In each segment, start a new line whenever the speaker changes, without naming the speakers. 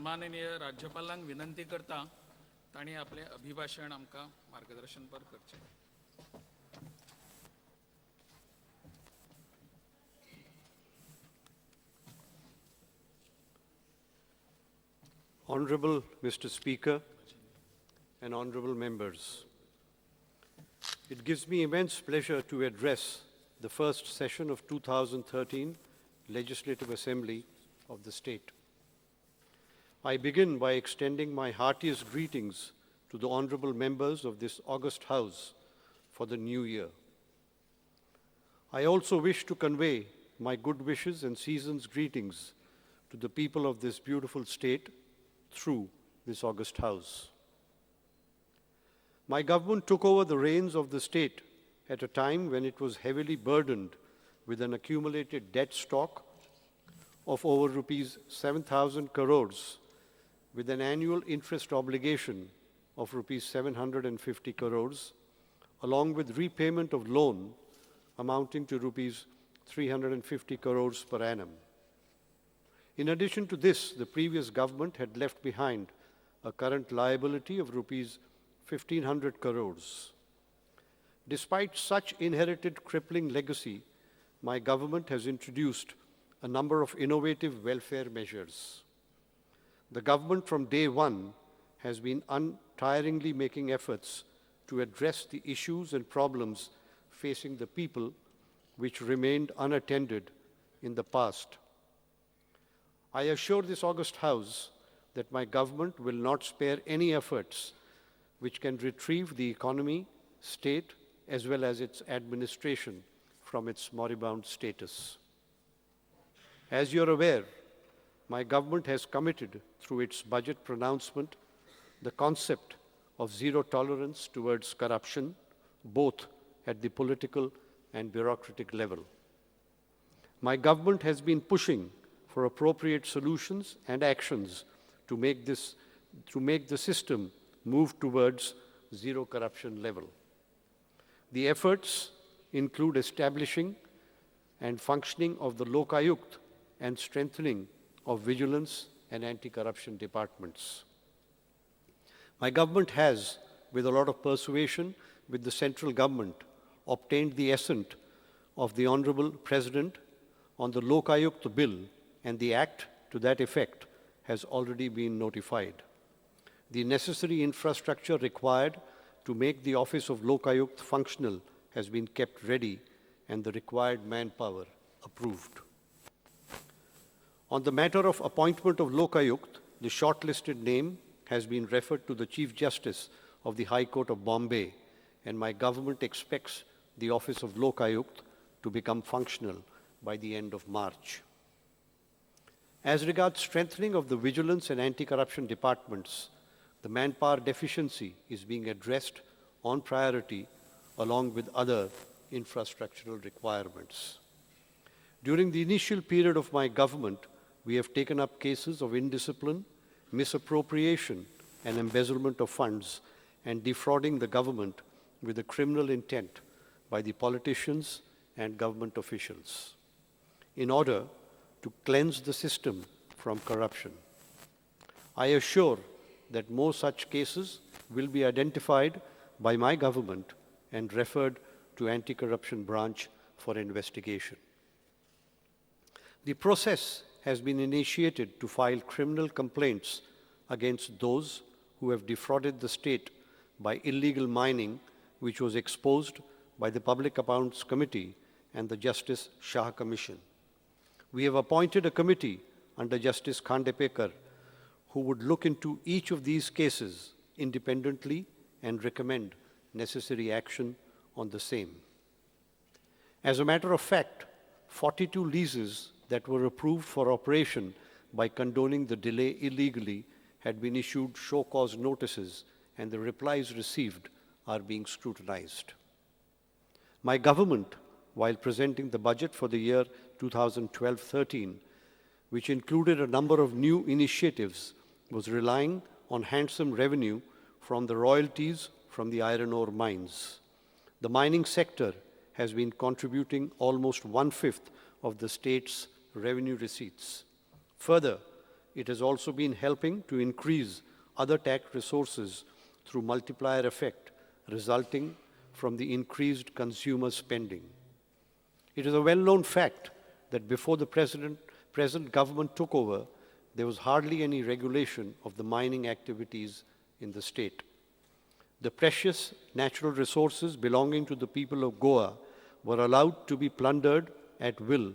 सन्माननीय राज्यपालांक विनंती करता ताणी आपले अभिभाषण आमकां मार्गदर्शनपर करचें.
Honorable Mr. Speaker and honorable members, it gives me immense pleasure to address the first session of 2013 Legislative Assembly of the state. I begin by extending my heartiest greetings to the honorable members of this august House for the new year. I also wish to convey my good wishes and season's greetings to the people of this beautiful state through this august House. My government took over the reins of the state at a time when it was heavily burdened with an accumulated debt stock of over rupees 7,000 crores, with an annual interest obligation of rupees 750 crores, along with repayment of loan amounting to rupees 350 crores per annum. In addition to this, the previous government had left behind a current liability of rupees 1,500 crores. Despite such inherited crippling legacy, my government has introduced a number of innovative welfare measures. The government from day one has been untiringly making efforts to address the issues and problems facing the people which remained unattended in the past. I assure this august House that my government will not spare any efforts which can retrieve the economy, state, as well as its administration from its moribund status. As you're aware, my government has committed through its budget pronouncement the concept of zero tolerance towards corruption, both at the political and bureaucratic level. My government has been pushing for appropriate solutions and actions to make the system move towards zero corruption level. The efforts include establishing and functioning of the Lokayukt and strengthening of vigilance and anti-corruption departments. My government has, with a lot of persuasion with the central government, obtained the assent of the Honorable President on the Lokayukt bill, and the act to that effect has already been notified. The necessary infrastructure required to make the office of Lokayukt functional has been kept ready and the required manpower approved. On the matter of appointment of Lokayukt, the shortlisted name has been referred to the Chief Justice of the High Court of Bombay, and my government expects the office of Lokayukt to become functional by the end of March. As regards strengthening of the vigilance and anti-corruption departments, the manpower deficiency is being addressed on priority along with other infrastructural requirements. During the initial period of my government, we have taken up cases of indiscipline, misappropriation, and embezzlement of funds, and defrauding the government with a criminal intent by the politicians and government officials, in order to cleanse the system from corruption. I assure that more such cases will be identified by my government and referred to anti-corruption branch for investigation. The process has been initiated to file criminal complaints against those who have defrauded the state by illegal mining, which was exposed by the Public Accounts Committee and the Justice Shah Commission. We have appointed a committee under Justice Khandepekar who would look into each of these cases independently and recommend necessary action on the same. As a matter of fact, 42 leases that were approved for operation by condoning the delay illegally had been issued show cause notices, and the replies received are being scrutinized. My government, while presenting the budget for the year 2012-13, which included a number of new initiatives, was relying on handsome revenue from the royalties from the iron ore mines. The mining sector has been contributing almost 1/5 of the state's revenue receipts. Further, it has also been helping to increase other tax resources through multiplier effect resulting from the increased consumer spending. It is a well-known fact that before the present government took over, there was hardly any regulation of the mining activities in the state. The precious natural resources belonging to the people of Goa were allowed to be plundered at will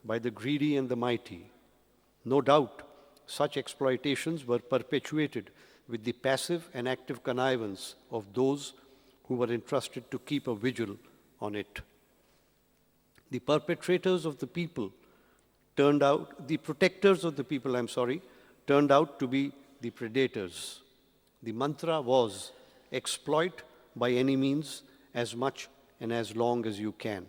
by the greedy and the mighty. No doubt, such exploitations were perpetuated with the passive and active connivance of those who were entrusted to keep a vigil on it. The protectors of the people turned out to be the predators. The mantra was, exploit by any means as much and as long as you can.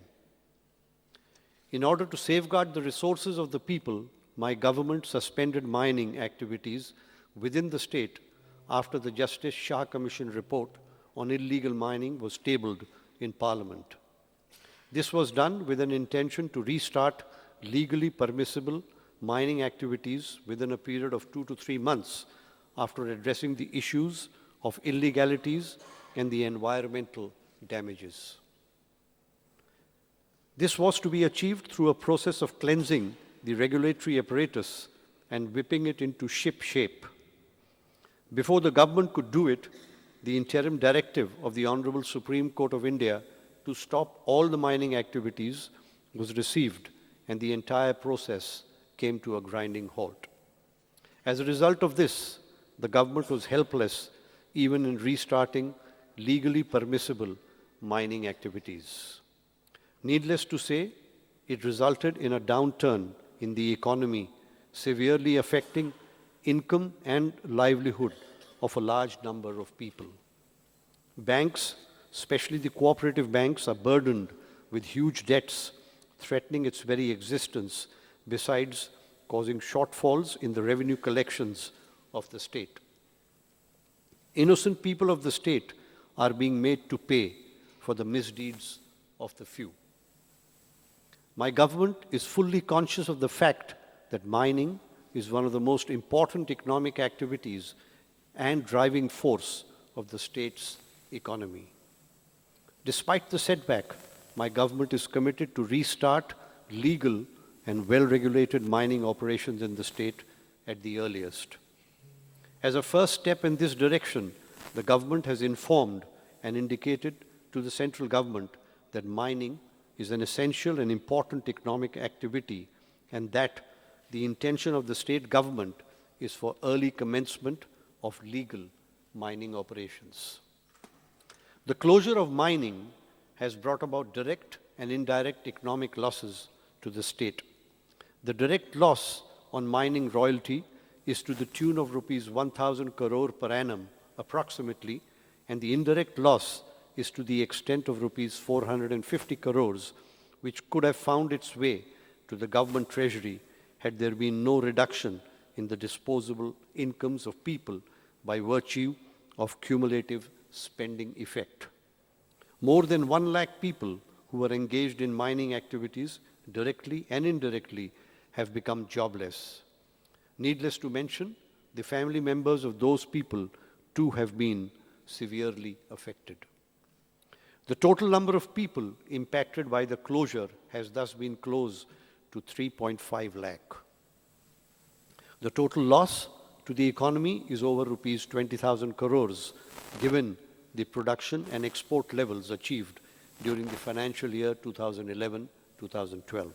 In order to safeguard the resources of the people, my government suspended mining activities within the state after the Justice Shah Commission report on illegal mining was tabled in Parliament. This was done with an intention to restart legally permissible mining activities within a period of 2 to 3 months after addressing the issues of illegalities and the environmental damages. This was to be achieved through a process of cleansing the regulatory apparatus and whipping it into ship shape. Before the government could do it, the interim directive of the Honorable Supreme Court of India to stop all the mining activities was received, and the entire process came to a grinding halt. As a result of this, the government was helpless even in restarting legally permissible mining activities. Needless to say, it resulted in a downturn in the economy, severely affecting income and livelihood of a large number of people. Banks, especially the cooperative banks, are burdened with huge debts, threatening its very existence, besides causing shortfalls in the revenue collections of the state. Innocent people of the state are being made to pay for the misdeeds of the few. My government is fully conscious of the fact that mining is one of the most important economic activities and driving force of the state's economy. Despite the setback, my government is committed to restart legal and well-regulated mining operations in the state at the earliest. As a first step in this direction, the government has informed and indicated to the central government that mining is an essential and important economic activity, and that the intention of the state government is for early commencement of legal mining operations. The closure of mining has brought about direct and indirect economic losses to the state. The direct loss on mining royalty is to the tune of rupees 1,000 crore per annum approximately, and the indirect loss is to the extent of rupees 450 crores, which could have found its way to the government treasury had there been no reduction in the disposable incomes of people by virtue of cumulative spending effect. More than 1 lakh people who are engaged in mining activities, directly and indirectly, have become jobless. Needless to mention, the family members of those people too have been severely affected. The total number of people impacted by the closure has thus been close to 3.5 lakh. The total loss to the economy is over rupees 20,000 crores, given the production and export levels achieved during the financial year 2011-2012.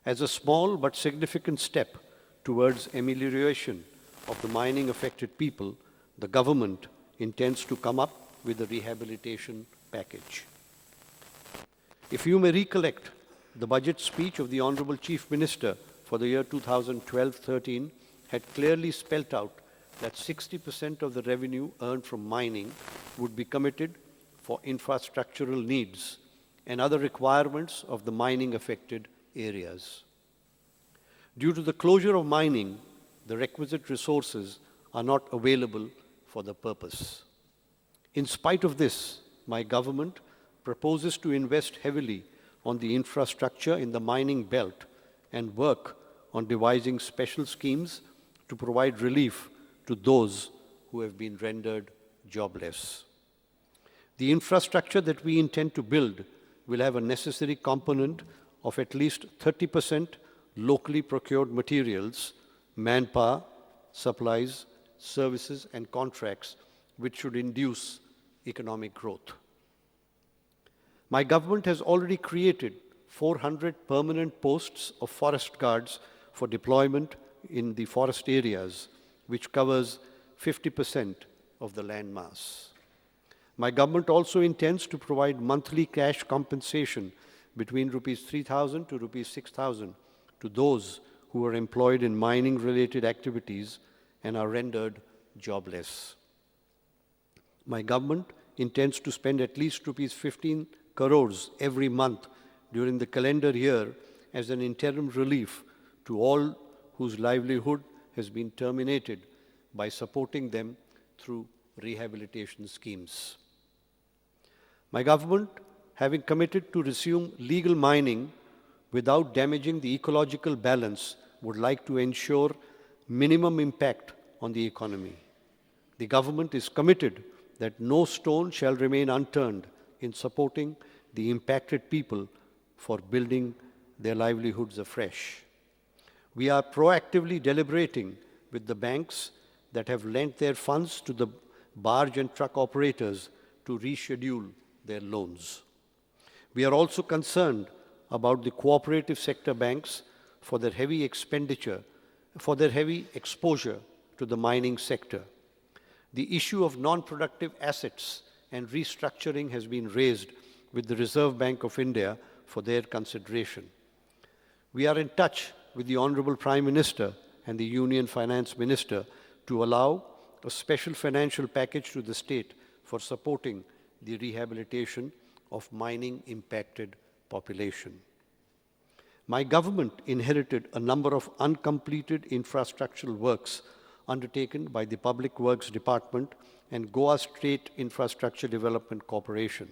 As a small but significant step towards amelioration of the mining-affected people, the government intends to come up with a rehabilitation package. If you may recollect, the budget speech of the Honorable Chief Minister for the year 2012-13 had clearly spelt out that 60% of the revenue earned from mining would be committed for infrastructural needs and other requirements of the mining-affected areas. Due to the closure of mining, the requisite resources are not available for the purpose. In spite of this, my government proposes to invest heavily on the infrastructure in the mining belt and work on devising special schemes to provide relief to those who have been rendered jobless. The infrastructure that we intend to build will have a necessary component of at least 30% locally procured materials, manpower, supplies, services, and contracts, which should induce economic growth. My government has already created 400 permanent posts of forest guards for deployment in the forest areas, which covers 50% of the land mass. My government also intends to provide monthly cash compensation between rupees 3,000 to rupees 6,000 to those who are employed in mining-related activities and are rendered jobless. My government intends to spend at least rupees 15 crores every month during the calendar year as an interim relief to all whose livelihood has been terminated by supporting them through rehabilitation schemes. My government, having committed to resume legal mining without damaging the ecological balance, would like to ensure minimum impact on the economy. The government is committed that no stone shall remain unturned in supporting the impacted people for building their livelihoods afresh. We are proactively deliberating with the banks that have lent their funds to the barge and truck operators to reschedule their loans. We are also concerned about the cooperative sector banks for their heavy exposure to the mining sector. The issue of non-productive assets and restructuring has been raised with the Reserve Bank of India for their consideration. We are in touch with the Honorable Prime Minister and the Union Finance Minister to allow a special financial package to the state for supporting the rehabilitation of mining-impacted population. My government inherited a number of uncompleted infrastructural works undertaken by the Public Works Department and Goa State Infrastructure Development Corporation.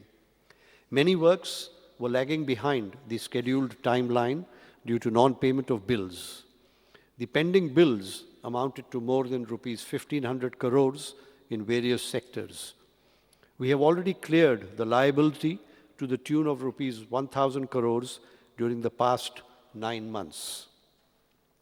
Many works were lagging behind the scheduled timeline due to non-payment of bills. The pending bills amounted to more than rupees 1,500 crores in various sectors. We have already cleared the liability to the tune of rupees 1,000 crores during the past 9 months.